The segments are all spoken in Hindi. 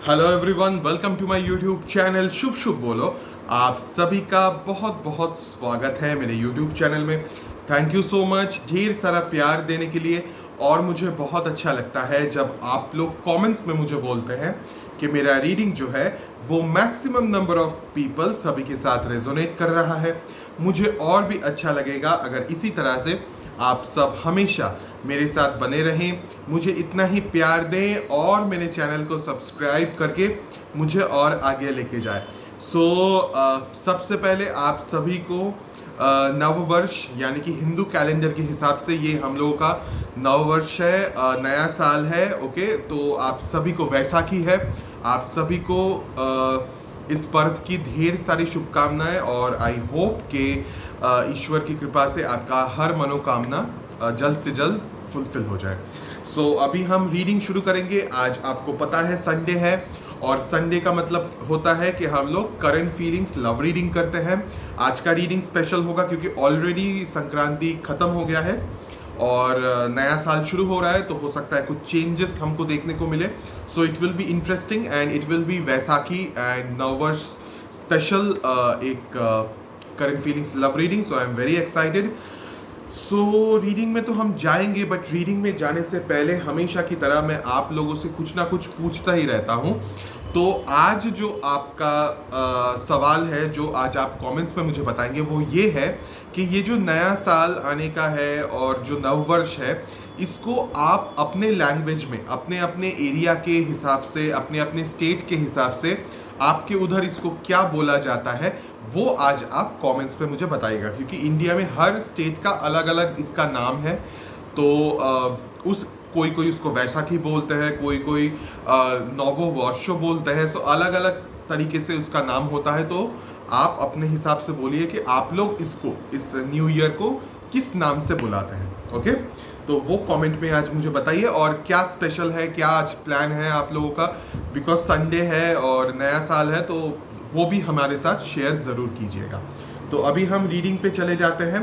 Hello everyone, welcome to my YouTube channel शुभ शुभ बोलो। आप सभी का बहुत बहुत स्वागत है मेरे यूट्यूब चैनल में। थैंक यू सो मच ढेर सारा प्यार देने के लिए। और मुझे बहुत अच्छा लगता है जब आप लोग कमेंट्स में मुझे बोलते हैं कि मेरा रीडिंग जो है वो मैक्सिमम नंबर ऑफ पीपल सभी के साथ रेजोनेट कर रहा है। मुझे और भी अच्छा लगेगा अगर इसी तरह से आप सब हमेशा मेरे साथ बने रहें, मुझे इतना ही प्यार दें और मेरे चैनल को सब्सक्राइब करके मुझे और आगे लेके जाए। सबसे पहले आप सभी को नव वर्ष यानी कि हिंदू कैलेंडर के हिसाब से ये हम लोगों का नव वर्ष है, नया साल है। ओके, तो आप सभी को वैसाखी है। आप सभी को इस पर्व की ढेर सारी शुभकामनाएं और आई होप कि ईश्वर की कृपा से आपका हर मनोकामना जल्द से जल्द फुलफिल हो जाए। अभी हम रीडिंग शुरू करेंगे। आज आपको पता है संडे है और संडे का मतलब होता है कि हम लोग करंट फीलिंग्स लव रीडिंग करते हैं। आज का रीडिंग स्पेशल होगा क्योंकि ऑलरेडी संक्रांति खत्म हो गया है और नया साल शुरू हो रहा है, तो हो सकता है कुछ चेंजेस हमको देखने को मिले। So it will be interesting and it will be Vaisakhi and नववर्ष स्पेशल एक current feelings love reading. So I am very excited. Reading में तो हम जाएंगे, बट रीडिंग में जाने से पहले हमेशा की तरह मैं आप लोगों से कुछ ना कुछ पूछता ही रहता हूँ। तो आज जो आपका सवाल है, जो आज आप कमेंट्स में मुझे बताएंगे, वो ये है कि ये जो नया साल आने का है और जो नववर्ष है, इसको आप अपने लैंग्वेज में, अपने अपने एरिया के हिसाब से, अपने अपने स्टेट के हिसाब से आपके उधर इसको क्या बोला जाता है, वो आज आप कमेंट्स पे मुझे बताइएगा। क्योंकि इंडिया में हर स्टेट का अलग अलग इसका नाम है। तो कोई कोई उसको वैसाखी बोलते हैं, कोई नवो वर्षो बोलते हैं। सो अलग अलग तरीके से उसका नाम होता है। तो आप अपने हिसाब से बोलिए कि आप लोग इसको, इस न्यू ईयर को किस नाम से बुलाते हैं। ओके, तो वो कमेंट में आज मुझे बताइए। और क्या स्पेशल है, क्या आज प्लान है आप लोगों का, बिकॉज संडे है और नया साल है, तो वो भी हमारे साथ शेयर ज़रूर कीजिएगा। तो अभी हम रीडिंग पे चले जाते हैं।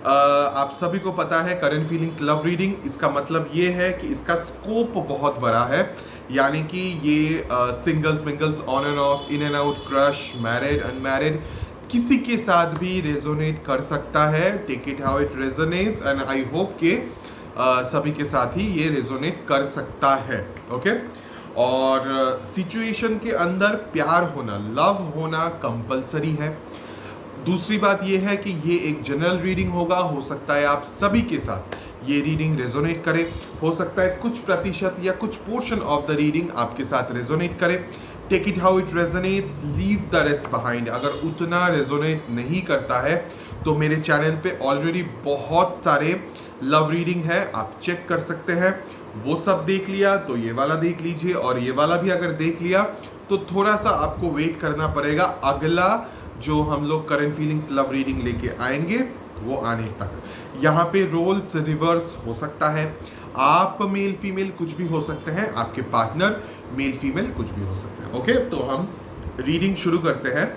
आप सभी को पता है करंट फीलिंग्स लव रीडिंग, इसका मतलब ये है कि इसका स्कोप बहुत बड़ा है। यानी कि ये singles, mingles, on and off, in and out, crush, married, unmarried, किसी के साथ भी रेजोनेट कर सकता है। Take it how it resonates and I hope के सभी के साथ ही ये रेजोनेट कर सकता है। ओके, और सिचुएशन के अंदर प्यार होना, लव होना कंपलसरी है। दूसरी बात ये है कि ये एक जनरल रीडिंग होगा। हो सकता है आप सभी के साथ ये रीडिंग रेजोनेट करे, हो सकता है कुछ प्रतिशत या कुछ पोर्शन ऑफ द रीडिंग आपके साथ रेजोनेट करे। Take it how it resonates, leave the rest behind. अगर उतना रेजोनेट नहीं करता है तो मेरे चैनल पे ऑलरेडी बहुत सारे लव रीडिंग है, आप चेक कर सकते हैं। वो सब देख लिया तो ये वाला देख लीजिए, और ये वाला भी अगर देख लिया तो थोड़ा सा आपको वेट करना पड़ेगा अगला जो हम लोग करंट फीलिंग्स लव रीडिंग लेके आएंगे वो आने तक। यहाँ पे रोल्स रिवर्स हो सकता है। आप मेल फीमेल कुछ भी हो सकते हैं, आपके पार्टनर मेल फीमेल कुछ भी हो सकते हैं। ओके, तो हम रीडिंग शुरू करते हैं।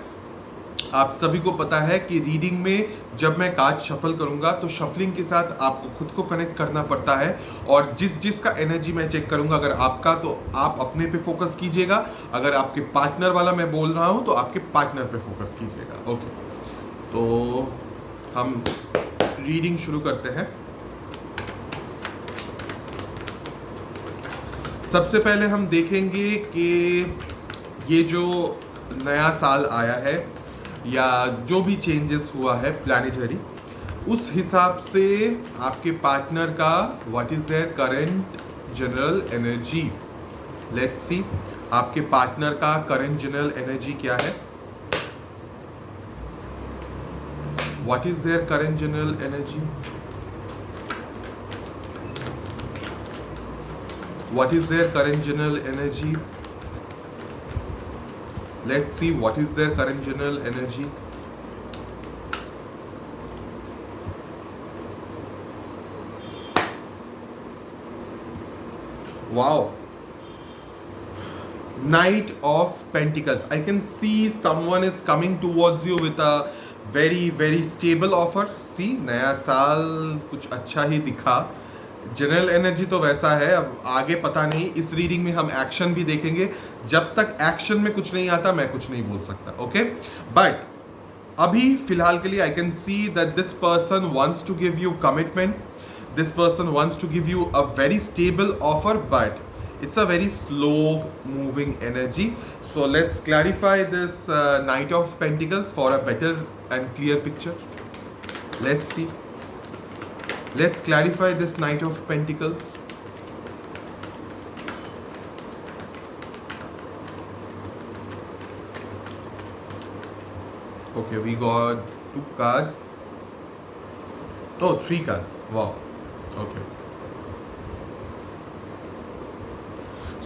आप सभी को पता है कि रीडिंग में जब मैं कार्ड शफल करूंगा तो शफलिंग के साथ आपको खुद को कनेक्ट करना पड़ता है। और जिस का एनर्जी मैं चेक करूंगा, अगर आपका तो आप अपने पे फोकस कीजिएगा, अगर आपके पार्टनर वाला मैं बोल रहा हूं तो आपके पार्टनर पे फोकस कीजिएगा। ओके, तो हम रीडिंग शुरू करते हैं। सबसे पहले हम देखेंगे कि ये जो नया साल आया है या जो भी चेंजेस हुआ है प्लैनेटरी, उस हिसाब से आपके पार्टनर का what is their current general energy. Let's see आपके पार्टनर का करंट जनरल एनर्जी क्या है। What is their current general energy, what is their current general energy. Let's see what is their current general energy. Wow. Knight of Pentacles. I can see someone is coming towards you with a very very stable offer. See, नया साल कुछ अच्छा ही दिखा जनरल एनर्जी तो वैसा है, अब आगे पता नहीं, इस रीडिंग में हम एक्शन भी देखेंगे। जब तक एक्शन में कुछ नहीं आता मैं कुछ नहीं बोल सकता, ओके। बट अभी फिलहाल के लिए I can see that this person wants to give you commitment, this person wants to give you a very stable offer, but it's a very slow moving energy. So let's clarify this Knight of Pentacles for a better and clear picture. Let's see. Let's clarify this Knight of Pentacles. Okay, we got 2 cards. Oh, 3 cards. Wow. Okay.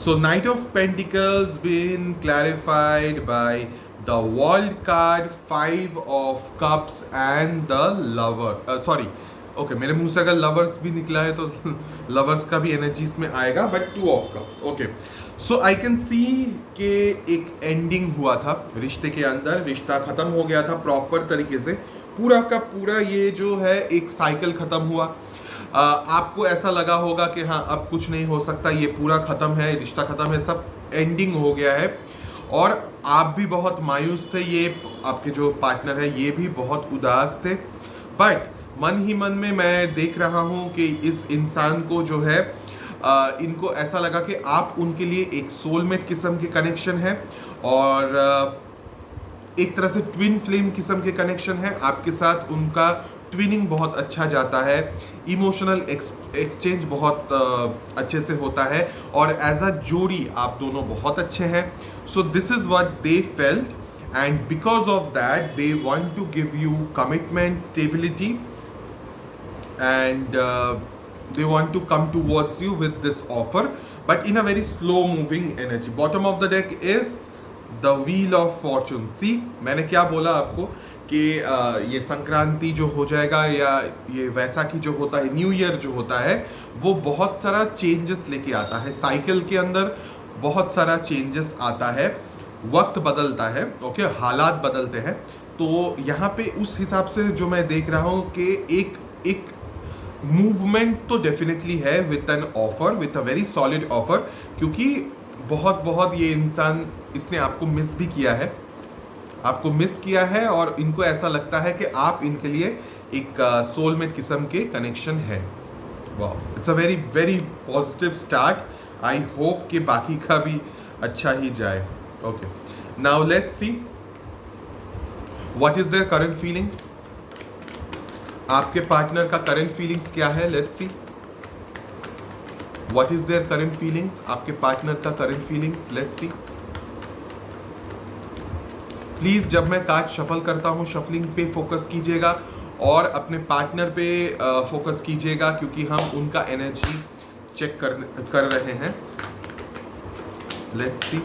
So Knight of Pentacles been clarified by the World card, 5 of Cups and the Lover. Sorry, okay, मेरे मुंह से अगर Lovers भी निकला है तो Lovers का भी एनर्जी इसमें आएगा, but 2 of Cups. Okay, so I can see कि एक एंडिंग हुआ था रिश्ते के अंदर, रिश्ता खत्म हो गया था प्रॉपर तरीके से, पूरा का पूरा ये जो है एक साइकिल खत्म हुआ। आपको ऐसा लगा होगा कि हाँ अब कुछ नहीं हो सकता, ये पूरा ख़त्म है, रिश्ता ख़त्म है, सब एंडिंग हो गया है, और आप भी बहुत मायूस थे, ये आपके जो पार्टनर है ये भी बहुत उदास थे। बट मन ही मन में मैं देख रहा हूँ कि इस इंसान को जो है इनको ऐसा लगा कि आप उनके लिए एक सोलमेट किस्म के कनेक्शन है, और एक तरह से ट्विन फ्लेम किस्म के कनेक्शन है। आपके साथ उनका ट्विनिंग बहुत अच्छा जाता है, इमोशनल एक्सचेंज बहुत अच्छे से होता है, और एज अ जोड़ी आप दोनों बहुत अच्छे हैं। So this is what they felt, and because of that they want to give you commitment, stability, and they want to come towards you with this offer, but in a very slow moving energy. Bottom of the deck is the wheel of fortune. See, मैंने क्या बोला आपको कि ये संक्रांति जो हो जाएगा, या ये वैसाखी जो होता है, न्यू ईयर जो होता है, वो बहुत सारा चेंजेस लेके आता है साइकिल के अंदर, बहुत सारा चेंजेस आता है, वक्त बदलता है, ओके, हालात बदलते हैं। तो यहाँ पे उस हिसाब से जो मैं देख रहा हूँ कि एक मूवमेंट तो डेफिनेटली है with an offer, with a very solid offer, क्योंकि बहुत ये इंसान, इसने आपको मिस भी किया है, आपको मिस किया है, और इनको ऐसा लगता है कि आप इनके लिए एक सोलमेट किस्म के कनेक्शन है। वाह, it's a very very positive start. I hope कि बाकी का भी अच्छा ही जाए। Okay, now let's see what is their current feelings. आपके पार्टनर का करंट फीलिंग्स क्या है? Let's see what is their current feelings, आपके पार्टनर का current feelings. Let's see please, जब मैं कार्ड शफल करता हूं, शफलिंग पे फोकस कीजिएगा और अपने पार्टनर पे फोकस कीजिएगा, क्योंकि हम उनका एनर्जी चेक कर रहे हैं। Let's see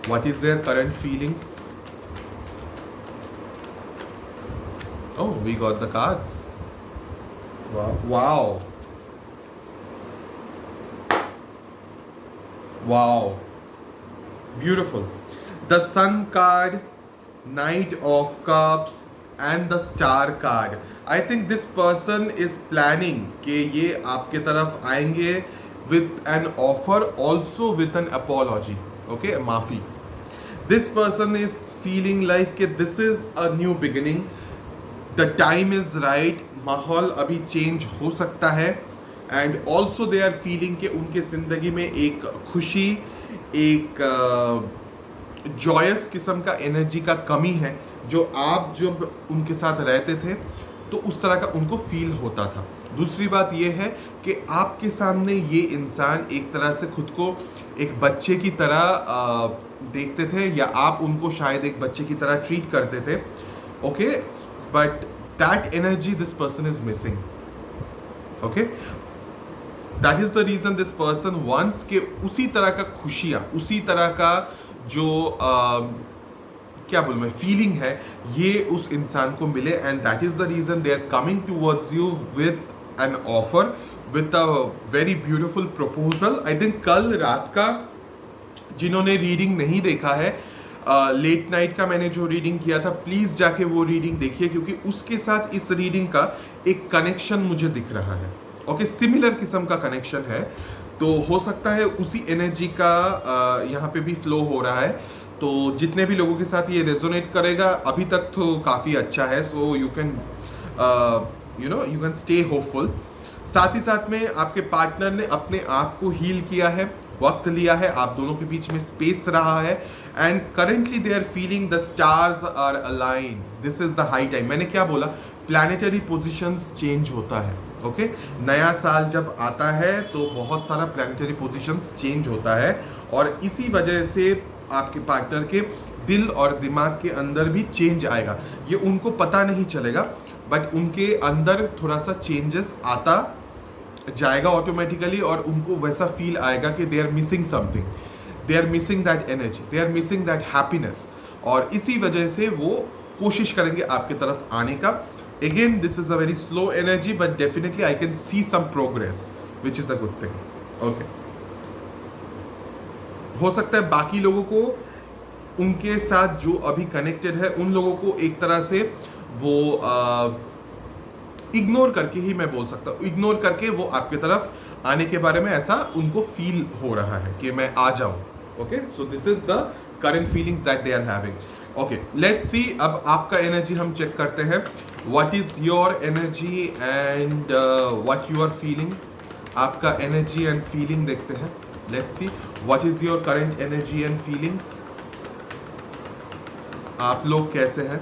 what is their current feelings. Oh, we got the cards. Wow. Wow. Wow. Beautiful. The Sun card, Knight of Cups, and the Star card. I think this person is planning कि ये आपके तरफ आएंगे with an offer, also with an apology. Okay, माफी. This person is feeling like कि this is a new beginning. The time is right, माहौल अभी चेंज हो सकता है, and also they are feeling कि उनके ज़िंदगी में एक खुशी, एक जॉयस किस्म का एनर्जी का कमी है, जो आप जब उनके साथ रहते थे तो उस तरह का उनको फील होता था। दूसरी बात यह है कि आपके सामने ये इंसान एक तरह से खुद को एक बच्चे की तरह देखते थे, या आप उनको शायद एक बच्चे की तरह ट्रीट करते थे, okay, but that energy this person is missing. Okay, that is the reason this person wants के उसी तरह का खुशियाँ, उसी तरह का जो क्या बोलूँ मैं, फीलिंग है, ये उस इंसान को मिले, and that is the reason they are coming towards you with an offer, with a very beautiful proposal. I think कल रात का जिन्होंने रीडिंग नहीं देखा है, लेट नाइट का मैंने जो रीडिंग किया था, प्लीज़ जाके वो रीडिंग देखिए, क्योंकि उसके साथ इस रीडिंग का एक कनेक्शन मुझे दिख रहा है। ओके, सिमिलर किस्म का कनेक्शन है, तो हो सकता है उसी एनर्जी का यहाँ पे भी फ्लो हो रहा है। तो जितने भी लोगों के साथ ये रेजोनेट करेगा, अभी तक तो काफ़ी अच्छा है। So you can you can stay hopeful. साथ ही साथ में आपके पार्टनर ने अपने आप को हील किया है, वक्त लिया है, आप दोनों के बीच में स्पेस रहा है, and currently they are feeling the stars are align. This is the high time. मैंने क्या बोला, प्लैनेटरी पोजीशंस चेंज होता है। ओके, नया साल जब आता है तो बहुत सारा प्लैनेटरी पोजीशंस चेंज होता है, और इसी वजह से आपके पार्टनर के दिल और दिमाग के अंदर भी चेंज आएगा। ये उनको पता नहीं चलेगा, बट उनके अंदर थोड़ा सा चेंजेस आता जाएगा ऑटोमेटिकली, और उनको वैसा फील आएगा कि they are missing something, they are missing that energy, they are missing that happiness, और इसी वजह से वो कोशिश करेंगे आपके तरफ आने का। Again this is a very slow energy, but definitely I can see some progress which is a good thing. Okay, हो सकता है बाकी लोगों को, उनके साथ जो अभी कनेक्टेड है, उन लोगों को एक तरह से वो इग्नोर करके ही, मैं बोल सकता हूँ, इग्नोर करके वो आपके तरफ आने के बारे में ऐसा उनको फील हो रहा है कि मैं आ जाऊं। Okay, so this is the current feelings that they are having. Okay, let's see, अब आपका एनर्जी हम चेक करते हैं। What is your energy and what you are feeling. आपका एनर्जी एंड फीलिंग देखते हैं। Let's see what is your current energy and feelings. आप लोग कैसे हैं?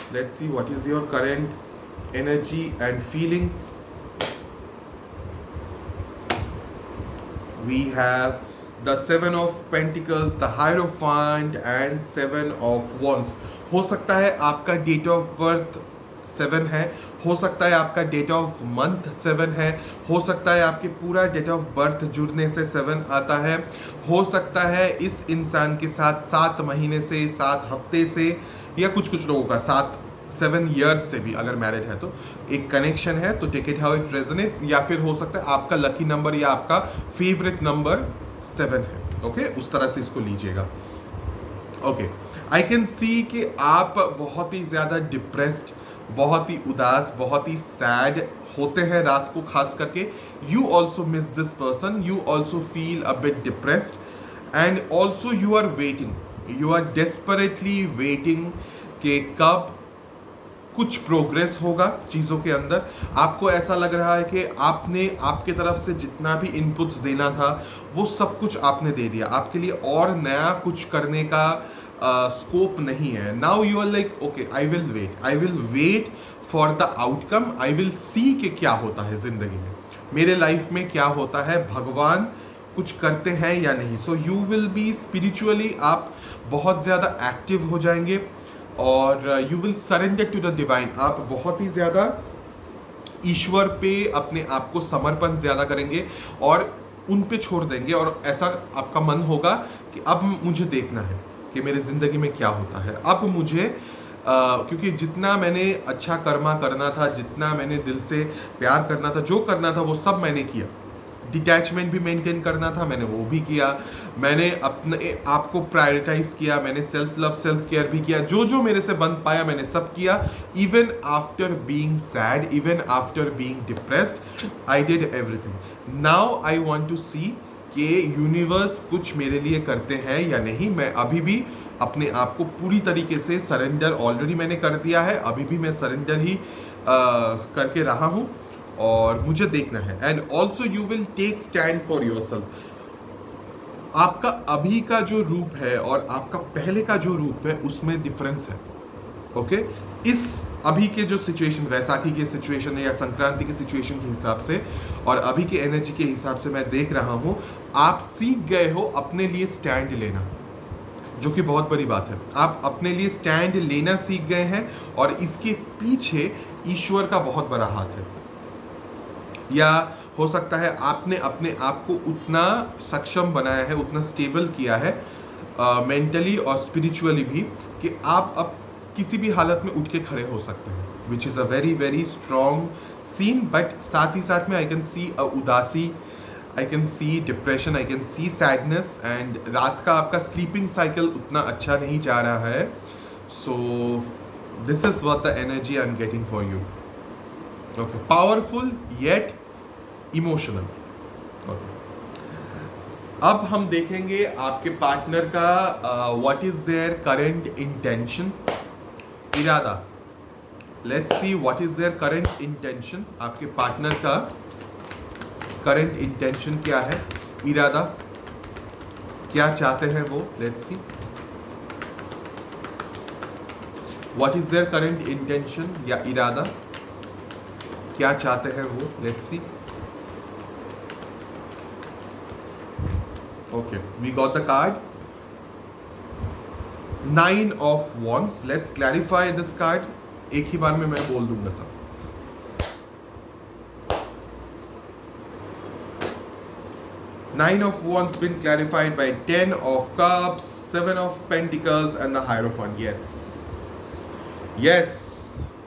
Let's see what is your current energy and feelings. We have the Seven of Pentacles, the Hierophant and Seven of Wands. हो सकता है आपका डेट ऑफ बर्थ 7 है, हो सकता है आपका डेट ऑफ मंथ 7 है, हो सकता है आपके पूरा डेट ऑफ बर्थ जुड़ने से 7 आता है, हो सकता है इस इंसान के साथ 7 महीने से, 7 हफ्ते से, या कुछ लोगों का 7 ईयर्स से भी, अगर मैरिड है तो एक कनेक्शन है, तो take it how it resonate. या फिर हो सकता है आपका लकी नंबर या आपका फेवरेट नंबर 7 है। ओके, उस तरह से इसको लीजिएगा। ओके, आई कैन सी कि आप बहुत ही ज़्यादा डिप्रेस्ड, बहुत ही उदास, बहुत ही सैड होते हैं रात को खास करके। You also miss this person, you also feel a bit depressed, and also you are waiting, you are desperately waiting कि कब कुछ प्रोग्रेस होगा चीज़ों के अंदर। आपको ऐसा लग रहा है कि आपने आपके तरफ से जितना भी इनपुट्स देना था वो सब कुछ आपने दे दिया, आपके लिए और नया कुछ करने का स्कोप नहीं है। Now you are like okay, I will wait for the outcome, I will see कि क्या होता है ज़िंदगी में, मेरे लाइफ में क्या होता है, भगवान कुछ करते हैं या नहीं। So you will be spiritually, आप बहुत ज़्यादा एक्टिव हो जाएंगे, और you will surrender to the divine. आप बहुत ही ज़्यादा ईश्वर पे अपने आप को समर्पण ज़्यादा करेंगे और उन पे छोड़ देंगे, और ऐसा आपका मन होगा कि अब मुझे देखना है कि मेरी ज़िंदगी में क्या होता है। अब मुझे क्योंकि जितना मैंने अच्छा कर्मा करना था, जितना मैंने दिल से प्यार करना था, जो करना था वो सब मैंने किया। डिटैचमेंट भी मेंटेन करना था, मैंने वो भी किया। मैंने अपने आप को प्रायोरिटाइज किया, मैंने सेल्फ लव, सेल्फ केयर भी किया। जो जो मेरे से बन पाया मैंने सब किया। Even after being sad, even after being depressed, I did everything. Now I want to see कि यूनिवर्स कुछ मेरे लिए करते हैं या नहीं। मैं अभी भी अपने आप को पूरी तरीके से सरेंडर ऑलरेडी मैंने कर दिया है, अभी भी मैं सरेंडर ही करके रहा हूँ, और मुझे देखना है। And also you will take stand for yourself. आपका अभी का जो रूप है और आपका पहले का जो रूप है उसमें डिफरेंस है। ओके, इस अभी के जो सिचुएशन, वैसाखी के सिचुएशन या संक्रांति के सिचुएशन के हिसाब से और अभी के एनर्जी के हिसाब से मैं देख रहा हूँ, आप सीख गए हो अपने लिए स्टैंड लेना, जो कि बहुत बड़ी बात है। आप अपने लिए स्टैंड लेना सीख गए हैं, और इसके पीछे ईश्वर का बहुत बड़ा हाथ है। या हो सकता है आपने अपने आप को उतना सक्षम बनाया है, उतना स्टेबल किया है मेंटली और स्पिरिचुअली भी, कि आप अब किसी भी हालत में उठ के खड़े हो सकते हैं, which is a very very strong scene, but साथ ही साथ में आई कैन सी उदासी, I can see depression, I can see sadness, and रात का आपका स्लीपिंग साइकिल उतना अच्छा नहीं जा रहा है. So this is what the energy I am getting for you. Okay, powerful yet emotional. Okay, अब हम देखेंगे आपके पार्टनर का what is their current intention, इरादा. Let's see what is their current intention. आपके पार्टनर का करेंट इंटेंशन क्या है, इरादा, क्या चाहते हैं वो. Let's see what is their current intention या इरादा, क्या चाहते हैं वो. Let's see. Okay, we got the card 9 of wands. Let's clarify this card. एक ही बार में मैं बोल दूंगा सब. Nine of Wands been clarified by 10 of Cups, 7 of Pentacles and the Hierophant. Yes. Yes.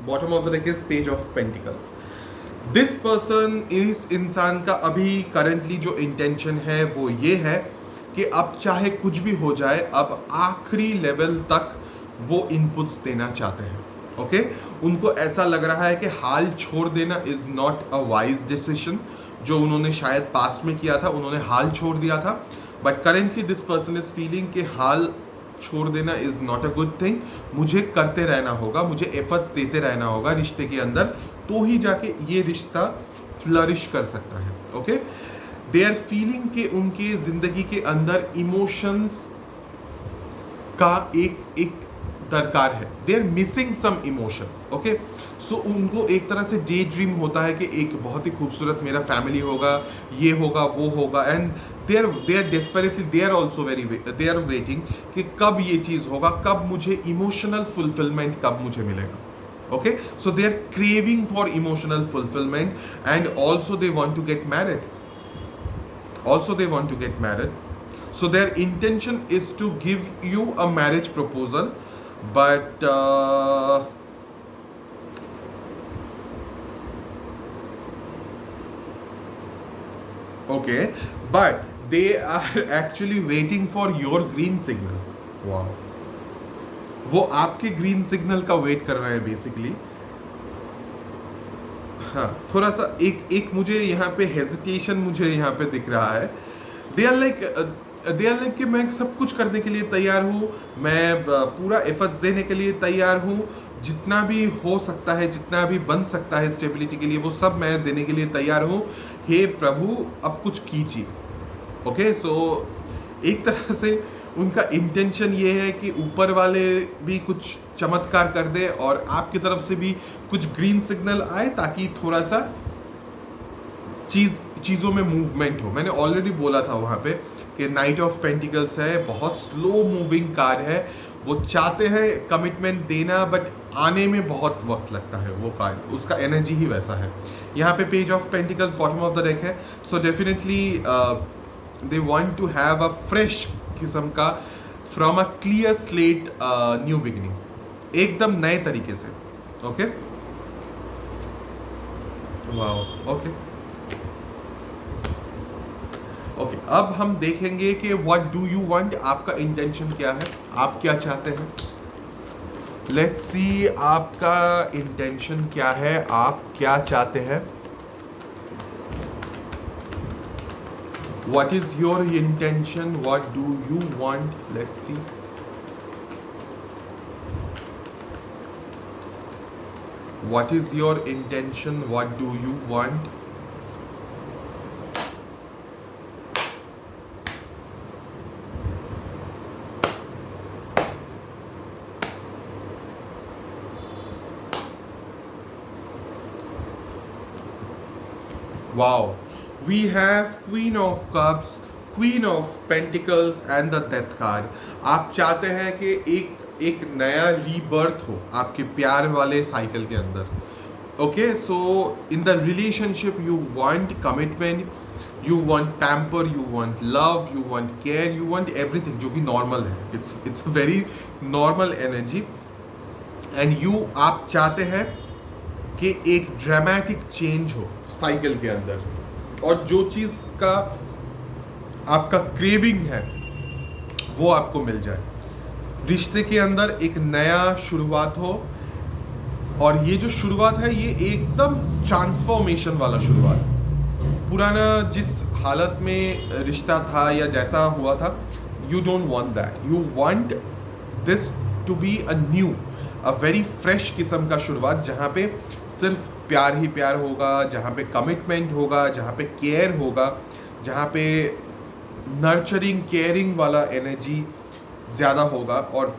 Bottom of the deck is Page of Pentacles. This person, इस इंसान का अभी currently जो intention है वो ये है कि अब चाहे कुछ भी हो जाए, अब आखिरी लेवल तक वो इनपुट्स देना चाहते हैं. ओके, उनको ऐसा लग रहा है कि हाल छोड़ देना is not a wise decision. जो उन्होंने शायद पास्ट में किया था, उन्होंने हाल छोड़ दिया था, but currently this person is feeling कि हाल छोड़ देना is not a good thing. मुझे करते रहना होगा, मुझे एफर्ट्स देते रहना होगा रिश्ते के अंदर, तो ही जाके ये रिश्ता फ्लरिश कर सकता है. ओके, दे आर फीलिंग कि उनके जिंदगी के अंदर इमोशंस का एक दरकार है. They are missing some emotions. Okay, so उनको एक तरह से डे ड्रीम होता है कि एक बहुत ही खूबसूरत मेरा फैमिली होगा, ये होगा, वो होगा, and they are desperately, they are also they are waiting कि कब ये चीज़ होगा, कब मुझे इमोशनल फुलफिलमेंट कब मुझे मिलेगा. Okay, so they are craving for emotional fulfilment and also they want to get married. Also they want to get married, so their intention is to give you a marriage proposal, but okay, but they are actually waiting for your green signal. Wow, वो आपके ग्रीन सिग्नल का वेट कर रहे हैं बेसिकली. हाँ, थोड़ा सा एक मुझे यहाँ पे हेजिटेशन मुझे यहाँ पे दिख रहा है. दे आर लाइक कि मैं सब कुछ करने के लिए तैयार हूँ, मैं पूरा एफर्ट्स देने के लिए तैयार हूँ, जितना भी हो सकता है, जितना भी बन सकता है स्टेबिलिटी के लिए, वो सब मैं देने के लिए तैयार हूँ. हे प्रभु, अब कुछ कीजिए. ओके, सो एक तरह से उनका इंटेंशन ये है कि ऊपर वाले भी कुछ चमत्कार कर दे और आपकी तरफ से भी कुछ ग्रीन सिग्नल आए, ताकि थोड़ा सा चीज़ों में मूवमेंट हो. मैंने ऑलरेडी बोला था वहाँ पे कि नाइट ऑफ पेंटिकल्स है, बहुत स्लो मूविंग कार्ड है. वो चाहते हैं कमिटमेंट देना, बट आने में बहुत वक्त लगता है. वो कार्ड, उसका एनर्जी ही वैसा है. यहाँ पे page of pentacles bottom of the deck है. So definitely they want to have a fresh किस्म का, from a clear slate new beginning, एकदम नए तरीके से. Okay, wow. ओके, ओके, अब हम देखेंगे कि व्हाट डू यू वांट. आपका इंटेंशन क्या है, आप क्या चाहते हैं. लेट्स सी आपका इंटेंशन क्या है, आप क्या चाहते हैं. What is your intention? What do you want? Let's see. What is your intention? What do you want? Wow. We have Queen of Cups, Queen of Pentacles and the Death card. आप चाहते हैं कि एक नया रीबर्थ हो आपके प्यार वाले साइकिल के अंदर. Okay, so in the relationship you want commitment, you want pamper, you want love, you want care, you want everything, जो कि नॉर्मल है. It's very normal energy. And आप चाहते हैं कि एक ड्रामेटिक चेंज हो साइकिल के अंदर, और जो चीज़ का आपका क्रेविंग है वो आपको मिल जाए। रिश्ते के अंदर एक नया शुरुआत हो, और ये जो शुरुआत है ये एकदम ट्रांसफॉर्मेशन वाला शुरुआत। पुराना जिस हालत में रिश्ता था या जैसा हुआ था, you don't want that, you want this to be a new, a very fresh किस्म का शुरुआत, जहाँ पे सिर्फ प्यार ही प्यार होगा, जहाँ पे कमिटमेंट होगा, जहाँ पे केयर होगा, जहाँ पे नर्चरिंग केयरिंग वाला एनर्जी ज़्यादा होगा, और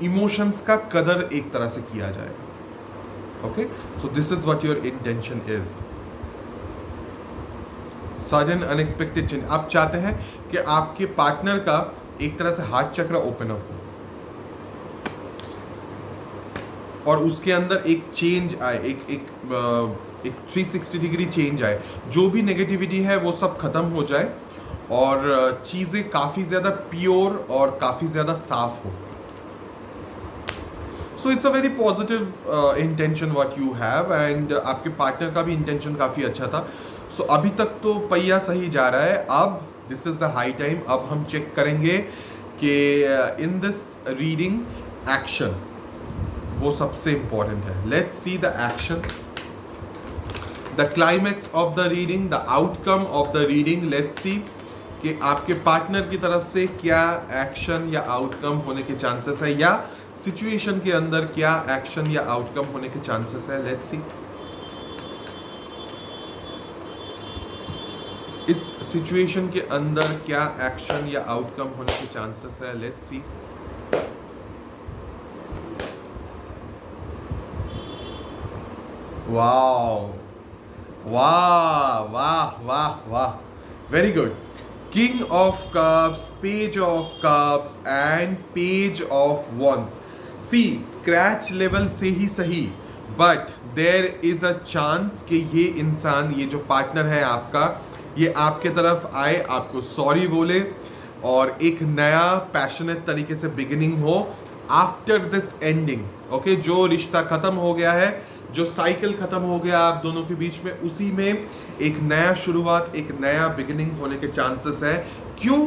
इमोशंस का कदर एक तरह से किया जाएगा। Okay, so this is what your intention is. Sudden unexpected change, आप चाहते हैं कि आपके पार्टनर का एक तरह से हार्ट चक्र ओपन अप हो, और उसके अंदर एक चेंज आए, एक 360 डिग्री चेंज आए, जो भी नेगेटिविटी है वो सब खत्म हो जाए, और चीज़ें काफ़ी ज़्यादा प्योर और काफ़ी ज़्यादा साफ हो। So it's a very positive intention what you have, and आपके पार्टनर का भी इंटेंशन काफ़ी अच्छा था। सो अभी तक तो पहिया सही जा रहा है। अब this is the high time, अब हम चेक करेंगे कि इन दिस रीडिंग एक्शन वो सबसे इंपॉर्टेंट है। Let's see the action, the climax of the reading, the outcome of the reading. Let's see कि आपके पार्टनर की तरफ से क्या एक्शन या आउटकम होने के चांसेस है, या सिचुएशन के अंदर क्या एक्शन या आउटकम होने के चांसेस है। लेट्स सी इस सिचुएशन के अंदर क्या एक्शन या आउटकम होने के चांसेस है। Let's see. वाह वाह वाह वाह वाह, very good. King of Cups, Page of Cups and Page of Wands. See, scratch level से ही सही, but there is a chance कि ये इंसान, ये जो पार्टनर है आपका, ये आपके तरफ आए, आपको सॉरी बोले, और एक नया पैशनेट तरीके से बिगिनिंग हो आफ्टर दिस एंडिंग। ओके, जो रिश्ता खत्म हो गया है, जो साइकिल खत्म हो गया आप दोनों के बीच में, उसी में एक नया शुरुआत, एक नया बिगिनिंग होने के चांसेस है। क्यों?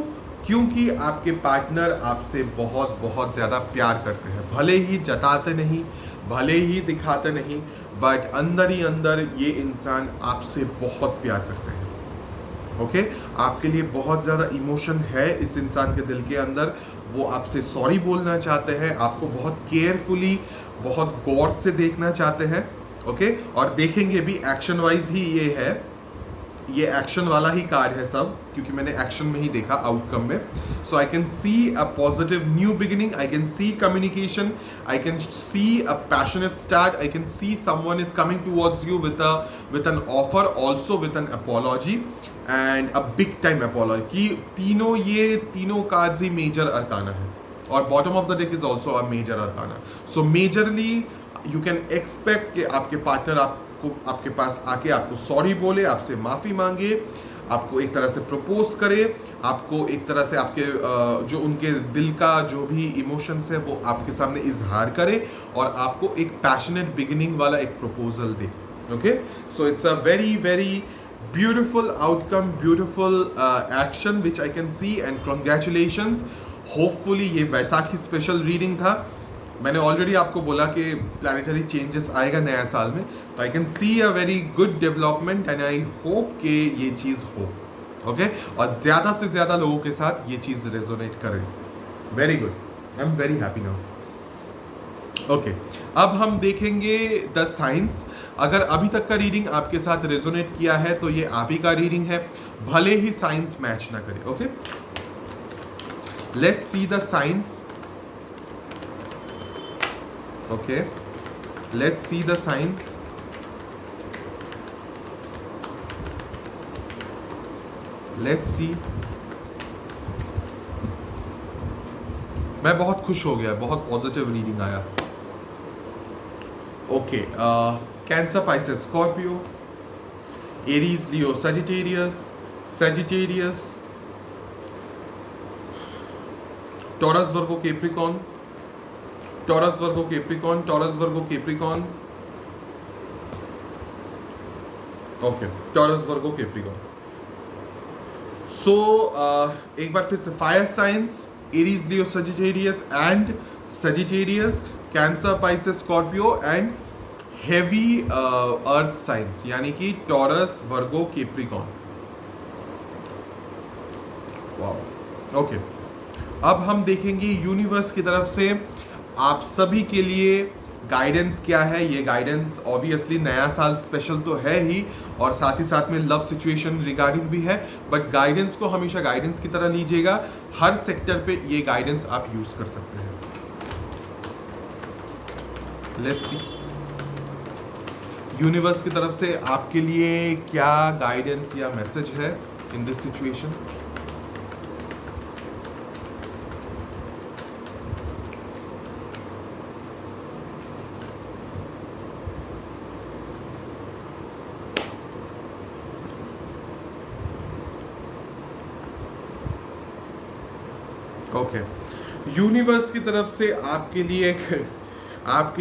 क्योंकि आपके पार्टनर आपसे बहुत बहुत ज़्यादा प्यार करते हैं, भले ही जताते नहीं, भले ही दिखाते नहीं, बट अंदर ही अंदर ये इंसान आपसे बहुत प्यार करते हैं। ओके, आपके लिए बहुत ज़्यादा इमोशन है इस इंसान के दिल के अंदर, वो आपसे सॉरी बोलना चाहते हैं, आपको बहुत केयरफुली, बहुत गौर से देखना चाहते हैं। ओके, और देखेंगे भी, एक्शन वाइज ही ये है, ये एक्शन वाला ही कार्ड है सब, क्योंकि मैंने एक्शन में ही देखा आउटकम में। So I can see a positive new beginning, I can see communication, I can see a passionate start, I can see someone is coming towards you with an offer, also with an apology, and a big time apology. कि ये तीनों कार्ड्स ही मेजर अरकाना है, और bottom of the deck is also a major arcana. So majorly you can expect कि आपके पार्टनर आपके पास आके आपको सॉरी बोले, आपसे माफ़ी मांगे, आपको एक तरह से प्रपोज करे, आपको एक तरह से आपके जो उनके दिल का जो भी इमोशंस है वो आपके सामने इजहार करे, और आपको एक पैशनेट बिगिनिंग वाला एक proposal they. Okay, so it's a very very beautiful outcome, beautiful action which I can C, and congratulations. Hopefully ये वैसाखी स्पेशल रीडिंग था। मैंने ऑलरेडी आपको बोला कि प्लानिटरी चेंजेस आएगा नया साल में, तो आई can see a very good development, and I hope कि ये चीज़ हो। ओके, और ज़्यादा से ज़्यादा लोगों के साथ ये चीज़ रेजोनेट करे। Very good, I am very happy now. Okay, अब हम देखेंगे द साइंस। अगर अभी तक का रीडिंग आपके साथ रेजोनेट किया है तो ये आप ही का रीडिंग है, भले ही साइंस मैच ना करे। Okay, let's see the science. Okay, let's see the signs. Let's see. मैं बहुत खुश हो गया, बहुत पॉजिटिव रीडिंग आया। Okay, Cancer, Pisces, Scorpio, Aries, Leo, Sagittarius, Taurus, Virgo, Capricorn, Taurus, Virgo, Capricorn, Taurus, Virgo, Capricorn, okay, Taurus, Virgo, Capricorn. So एक बार फिर से fire signs, Aries, Leo, Sagittarius and Sagittarius, Cancer, Pisces, Scorpio and heavy earth signs यानी कि Taurus, Virgo, Capricorn. Wow, okay. अब हम देखेंगे यूनिवर्स की तरफ से आप सभी के लिए गाइडेंस क्या है। ये गाइडेंस ऑब्वियसली नया साल स्पेशल तो है ही, और साथ ही साथ में लव सिचुएशन रिगार्डिंग भी है, बट गाइडेंस को हमेशा गाइडेंस की तरह लीजिएगा। हर सेक्टर पे ये गाइडेंस आप यूज कर सकते हैं। लेट्स सी यूनिवर्स की तरफ से आपके लिए क्या गाइडेंस या मैसेज है in this situation. Okay, universe की तरफ से आपके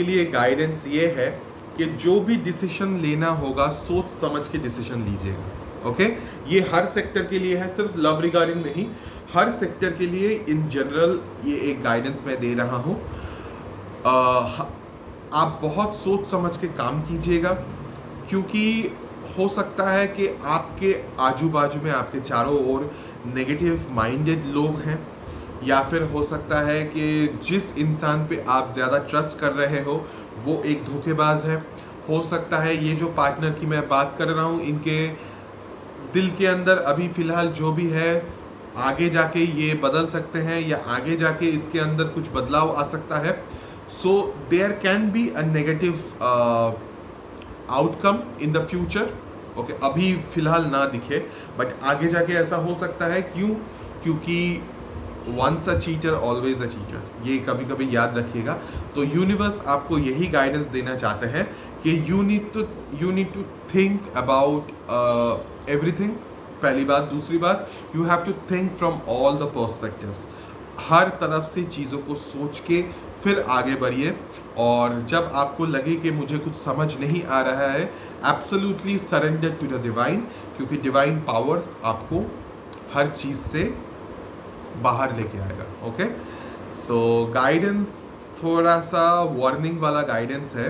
लिए गाइडेंस ये है कि जो भी डिसीजन लेना होगा सोच समझ के डिसीजन लीजिएगा। ओके, ये हर सेक्टर के लिए है, सिर्फ लव रिगार्डिंग नहीं, हर सेक्टर के लिए इन जनरल ये एक गाइडेंस मैं दे रहा हूँ। आप बहुत सोच समझ के काम कीजिएगा, क्योंकि हो सकता है कि आपके आजू बाजू में आपके चारों ओर नेगेटिव माइंडेड लोग हैं, या फिर हो सकता है कि जिस इंसान पे आप ज़्यादा ट्रस्ट कर रहे हो वो एक धोखेबाज है। हो सकता है ये जो पार्टनर की मैं बात कर रहा हूँ इनके दिल के अंदर अभी फ़िलहाल जो भी है, आगे जाके ये बदल सकते हैं, या आगे जाके इसके अंदर कुछ बदलाव आ सकता है। So there can be a negative outcome in the future. Okay, अभी फ़िलहाल ना दिखे, बट आगे जाके ऐसा हो सकता है। क्यों? क्योंकि once a cheater always a cheater, ये कभी कभी याद रखिएगा। तो यूनिवर्स आपको यही गाइडेंस देना चाहते हैं कि you need to think about everything, पहली बात। दूसरी बात, you have to think from all the perspectives, हर तरफ से चीज़ों को सोच के फिर आगे बढ़िए। और जब आपको लगे कि मुझे कुछ समझ नहीं आ रहा है, absolutely surrender to the divine, क्योंकि डिवाइन पावर्स आपको हर चीज़ से बाहर लेके आएगा। ओके, सो गाइडेंस थोड़ा सा वार्निंग वाला गाइडेंस है,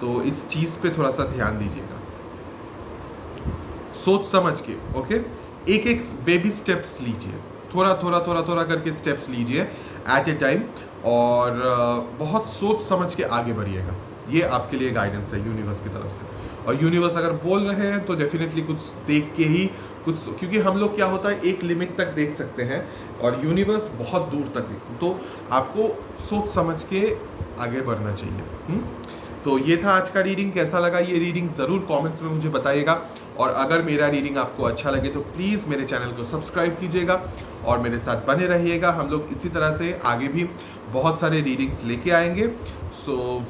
तो इस चीज़ पे थोड़ा सा ध्यान दीजिएगा, सोच समझ के। ओके, एक एक बेबी स्टेप्स लीजिए, थोड़ा करके स्टेप्स लीजिए एट ए टाइम, और बहुत सोच समझ के आगे बढ़िएगा। ये आपके लिए गाइडेंस है यूनिवर्स की तरफ से। और यूनिवर्स अगर बोल रहे हैं तो डेफिनेटली कुछ देख के ही कुछ, क्योंकि हम लोग क्या होता है एक लिमिट तक देख सकते हैं और यूनिवर्स बहुत दूर तक देख सकते, तो आपको सोच समझ के आगे बढ़ना चाहिए। तो ये था आज का रीडिंग। कैसा लगा ये रीडिंग ज़रूर कमेंट्स में मुझे बताइएगा, और अगर मेरा रीडिंग आपको अच्छा लगे तो प्लीज़ मेरे चैनल को सब्सक्राइब कीजिएगा और मेरे साथ बने रहिएगा। हम लोग इसी तरह से आगे भी बहुत सारे रीडिंग्स लेके आएंगे। So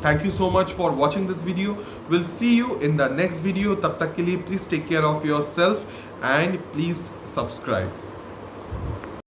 thank you so much for watching this video. Will see you in the next video. तब तक के लिए please take care of yourself and please subscribe.